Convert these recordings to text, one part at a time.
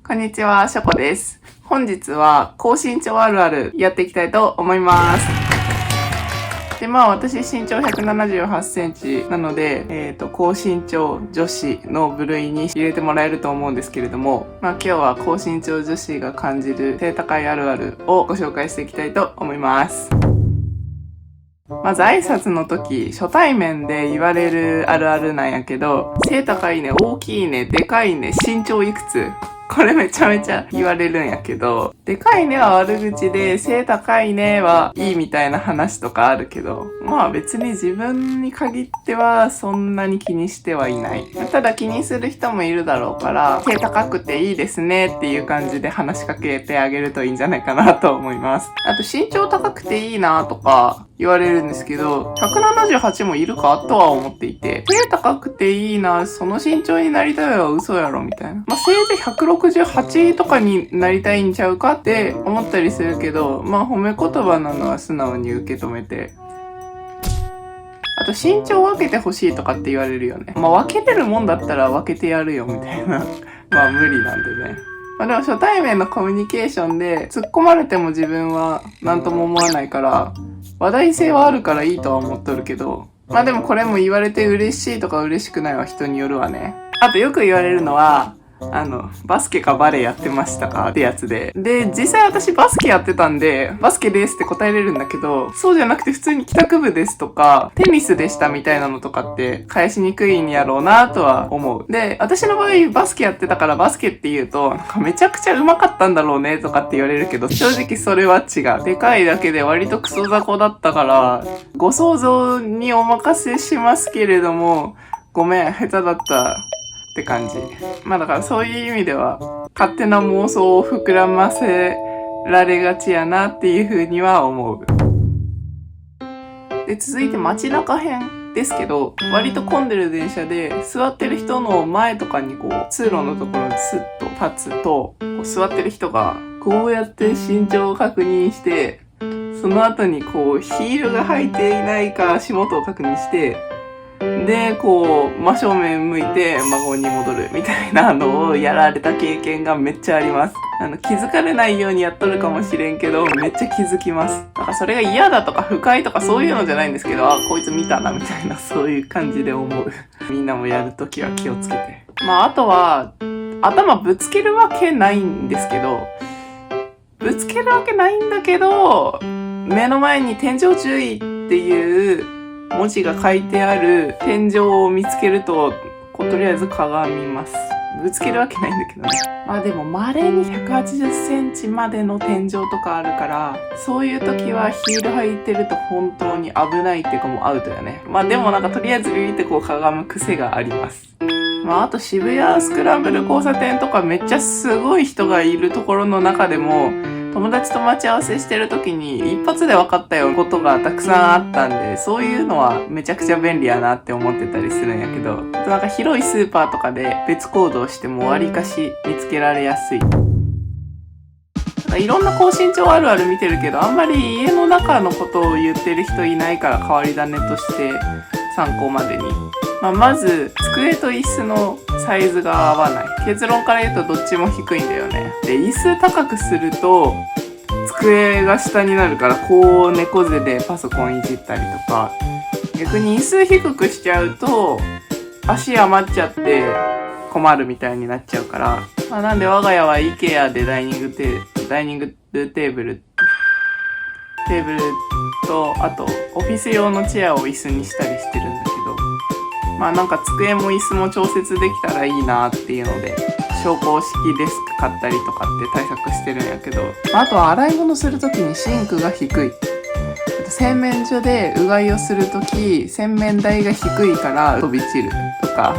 こんにちは、しょこです。本日は高身長あるあるやっていきたいと思います。で、私身長178センチなので、高身長女子の部類に入れてもらえると思うんですけれども、今日は高身長女子が感じる背高いあるあるをご紹介していきたいと思います。まず挨拶の時、初対面で言われるあるあるなんやけど、背高いね、大きいね、でかいね、身長いくつ？これめちゃめちゃ言われるんやけど、でかいねは悪口で、背高いねはいいみたいな話とかあるけど、別に自分に限ってはそんなに気にしてはいない。ただ気にする人もいるだろうから、背高くていいですねっていう感じで話しかけてあげるといいんじゃないかなと思います。あと身長高くていいなとか言われるんですけど、178もいるかとは思っていて、背高くていいな、その身長になりたいは嘘やろみたいな。せいぜい168とかになりたいんちゃうかって思ったりするけど、褒め言葉なのは素直に受け止めて。あと身長を分けてほしいとかって言われるよね。分けれるもんだったら分けてやるよみたいな。無理なんでね。でも初対面のコミュニケーションで突っ込まれても自分は何とも思わないから、話題性はあるからいいとは思っとるけど、でもこれも言われて嬉しいとか嬉しくないは人によるわね。あとよく言われるのは、バスケかバレーやってましたかってやつで。で、実際私バスケやってたんで、バスケですって答えれるんだけど、そうじゃなくて普通に帰宅部ですとか、テニスでしたみたいなのとかって返しにくいんやろうなとは思う。で、私の場合バスケやってたからバスケって言うと、めちゃくちゃ上手かったんだろうねとかって言われるけど、正直それは違う。でかいだけで割とクソ雑魚だったから、ご想像にお任せしますけれども、ごめん、下手だったって感じ。だからそういう意味では勝手な妄想を膨らませられがちやなっていう風には思う。で、続いて街中編ですけど、割と混んでる電車で座ってる人の前とかに通路のところにスッと立つと、座ってる人がこうやって身長を確認して、その後にヒールが履いていないか足元を確認して、で、真正面向いて孫に戻るみたいなのをやられた経験がめっちゃあります。気づかれないようにやっとるかもしれんけど、めっちゃ気づきます。だからそれが嫌だとか不快とかそういうのじゃないんですけど、こいつ見たなみたいなそういう感じで思う。みんなもやるときは気をつけて。あとは、頭ぶつけるわけないんですけど、目の前に天井注意っていう文字が書いてある天井を見つけると、とりあえず鏡見ます。ぶつけるわけないんだけどね。でも稀に180センチまでの天井とかあるから、そういう時はヒール履いてると本当に危ないっていうかもうアウトよね。でもとりあえずビビってかがむ癖があります。あと渋谷スクランブル交差点とかめっちゃすごい人がいるところの中でも、友達と待ち合わせしてる時に一発で分かったようなことがたくさんあったんで、そういうのはめちゃくちゃ便利やなって思ってたりするんやけど、広いスーパーとかで別行動してもわりかし見つけられやすい。いろんな高身長あるある見てるけど、あんまり家の中のことを言ってる人いないから変わり種として参考までに。まず、机と椅子のサイズが合わない。結論から言うとどっちも低いんだよね。で、椅子高くすると、机が下になるから、猫背でパソコンいじったりとか、逆に椅子低くしちゃうと、足余っちゃって困るみたいになっちゃうから、なんで我が家は IKEA でダイニングテーブルと、あと、オフィス用のチェアを椅子にしたりしてるんだけど、机も椅子も調節できたらいいなっていうので、昇降式デスク買ったりとかって対策してるんやけど、あとは洗い物するときにシンクが低い。洗面所でうがいをするとき、洗面台が低いから飛び散るとか、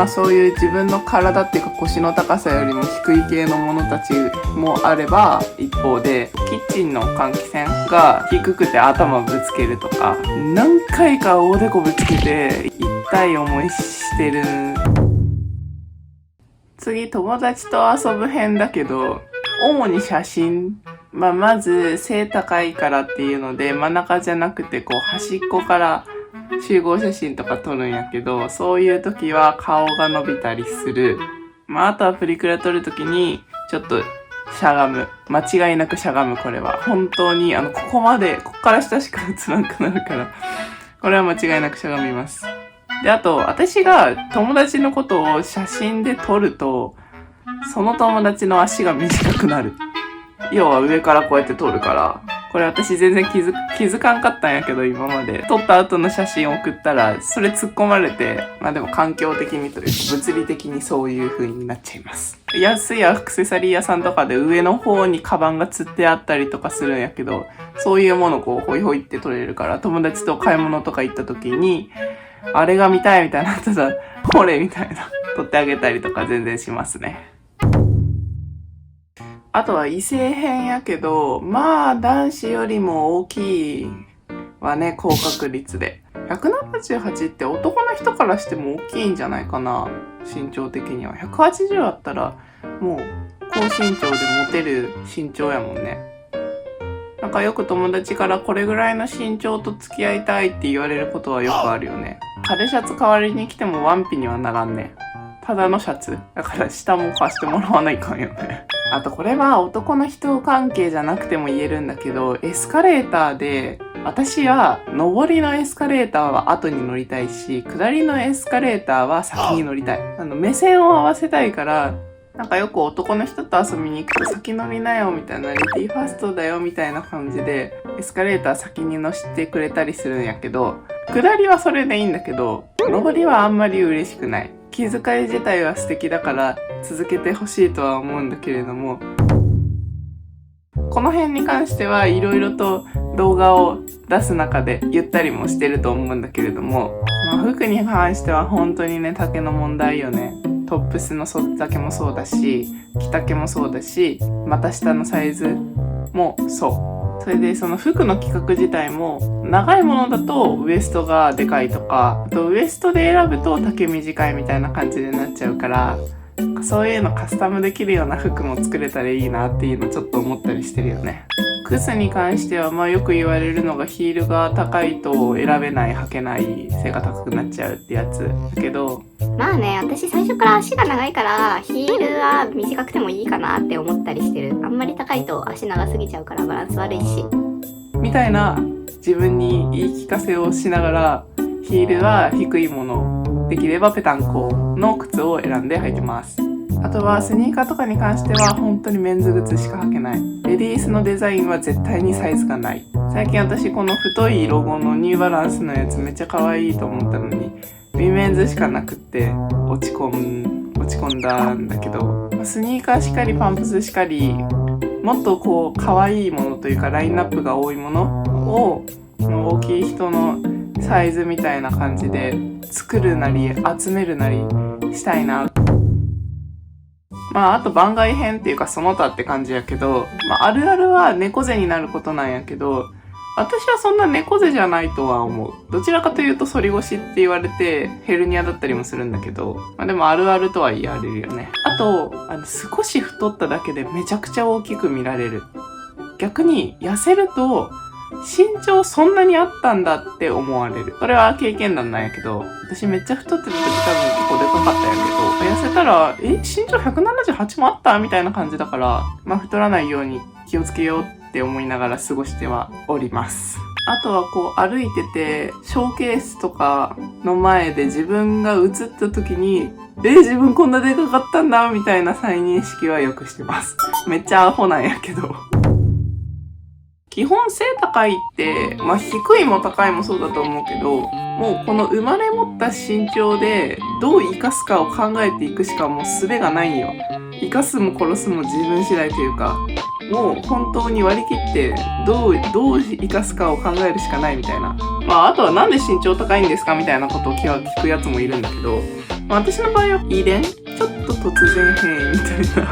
そういう自分の体っていうか腰の高さよりも低い系のものたちもあれば、一方でキッチンの換気扇が低くて頭ぶつけるとか、何回か大デコぶつけて痛い思いしてる。次、友達と遊ぶ編だけど、主に写真。まず背高いからっていうので、真ん中じゃなくて端っこから集合写真とか撮るんやけど、そういう時は顔が伸びたりする。あとはプリクラ撮るときに、ちょっとしゃがむ。間違いなくしゃがむ、これは。本当に、ここから下しか映らなくなるから、これは間違いなくしゃがみます。で、あと、私が友達のことを写真で撮ると、その友達の足が短くなる。要は上からこうやって撮るから、これ私全然気づかんかったんやけど、今まで。撮った後の写真を送ったら、それ突っ込まれて、でも環境的にというか、物理的にそういう風になっちゃいます。安いアクセサリー屋さんとかで上の方にカバンが吊ってあったりとかするんやけど、そういうものをこう、ホイホイって撮れるから、友達と買い物とか行った時に、あれが見たいみたいなただ、これみたいな、撮ってあげたりとか全然しますね。あとは異性編やけど、男子よりも大きいはね、高確率で。178って男の人からしても大きいんじゃないかな、身長的には。180あったら、もう高身長でモテる身長やもんね。なんかよく友達からこれぐらいの身長と付き合いたいって言われることはよくあるよね。彼シャツ代わりに着てもワンピにはならんね。ただのシャツ。だから下も貸してもらわないかんよね。あとこれは男の人関係じゃなくても言えるんだけど、エスカレーターで、私は上りのエスカレーターは後に乗りたいし、下りのエスカレーターは先に乗りたい。目線を合わせたいから、なんかよく男の人と遊びに行くと先乗りなよみたいな、レディーファーストだよみたいな感じで、エスカレーター先に乗せてくれたりするんやけど、下りはそれでいいんだけど、上りはあんまり嬉しくない。気遣い自体は素敵だから続けてほしいとは思うんだけれども、この辺に関してはいろいろと動画を出す中で言ったりもしてると思うんだけれども、服に関しては本当にね、丈の問題よね。トップスの袖丈もそうだし、着丈もそうだし、股下のサイズもそう。それでその服の規格自体も長いものだとウエストがでかいとか、あとウエストで選ぶと丈短いみたいな感じになっちゃうから、そういうのカスタムできるような服も作れたらいいなっていうのちょっと思ったりしてるよね。靴に関してはよく言われるのがヒールが高いと選べない、履けない、背が高くなっちゃうってやつだけど、私最初から足が長いからヒールは短くてもいいかなって思ったりしてる。あんまり高いと足長すぎちゃうからバランス悪いしみたいな自分に言い聞かせをしながら、ヒールは低いもの、できればペタンコの靴を選んで履いてます。あとはスニーカーとかに関しては本当にメンズ靴しか履けない。レディースのデザインは絶対にサイズがない。最近私この太いロゴのニューバランスのやつめっちゃ可愛いと思ったのに、ウィメンズしかなくって落ち込んだんだけど、スニーカーしかりパンプスしかり、もっとこう可愛いものというかラインナップが多いものを大きい人のサイズみたいな感じで作るなり集めるなりしたいな。あと番外編っていうかその他って感じやけど、あるあるは猫背になることなんやけど、私はそんな猫背じゃないとは思う。どちらかというと反り腰って言われてヘルニアだったりもするんだけど、でもあるあるとは言われるよね。あと、少し太っただけでめちゃくちゃ大きく見られる。逆に痩せると身長そんなにあったんだって思われる。それは経験談なんやけど、私めっちゃ太ってた時多分結構でかかったんやけど、痩せたら身長178もあったみたいな感じだから、太らないように気をつけようって思いながら過ごしてはおります。あとはこう歩いててショーケースとかの前で自分が映った時に自分こんなでかかったんだみたいな再認識はよくしてます。めっちゃアホなんやけど。基本背高いって、低いも高いもそうだと思うけど、もうこの生まれ持った身長でどう生かすかを考えていくしかもう術がないんよ。生かすも殺すも自分次第というか、もう本当に割り切ってどう生かすかを考えるしかないみたいな。あとはなんで身長高いんですかみたいなことを聞くやつもいるんだけど、私の場合は遺伝ちょっと突然変異みたいな。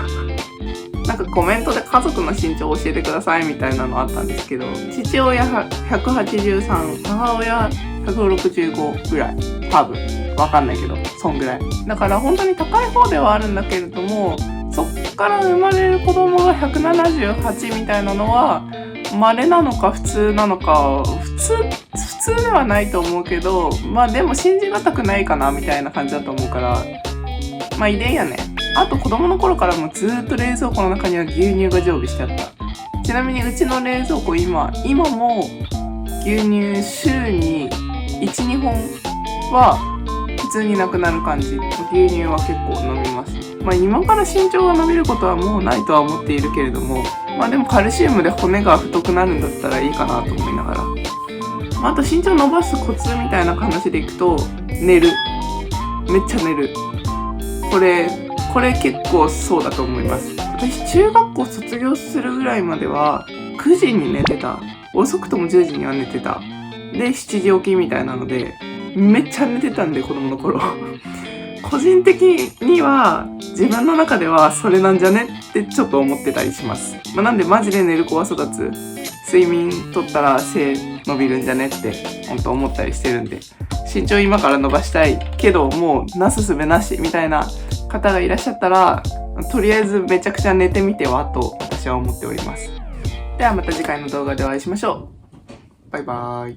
なんかコメントで家族の身長を教えてくださいみたいなのあったんですけど、父親183、母親165ぐらい。多分。わかんないけど、そんぐらい。だから本当に高い方ではあるんだけれども、そっから生まれる子供が178みたいなのは、稀なのか普通なのか、普通ではないと思うけど、でも信じがたくないかなみたいな感じだと思うから、遺伝やね。あと子供の頃からもずっと冷蔵庫の中には牛乳が常備してあった。ちなみにうちの冷蔵庫今も牛乳週に 1,2 本は普通になくなる感じ。牛乳は結構飲みます。今から身長が伸びることはもうないとは思っているけれども、でもカルシウムで骨が太くなるんだったらいいかなと思いながら。あと身長伸ばすコツみたいな話でいくと、寝る。めっちゃ寝る。これ結構そうだと思います。私中学校卒業するぐらいまでは9時に寝てた。遅くとも10時には寝てた。で、7時起きみたいなので、めっちゃ寝てたんで、子供の頃。個人的には自分の中ではそれなんじゃねってちょっと思ってたりします。なんでマジで寝る子は育つ。睡眠とったら背伸びるんじゃねって本当思ったりしてるんで、身長今から伸ばしたいけどもうなすすべなしみたいな方がいらっしゃったら、とりあえずめちゃくちゃ寝てみてはと私は思っております。ではまた次回の動画でお会いしましょう。バイバーイ。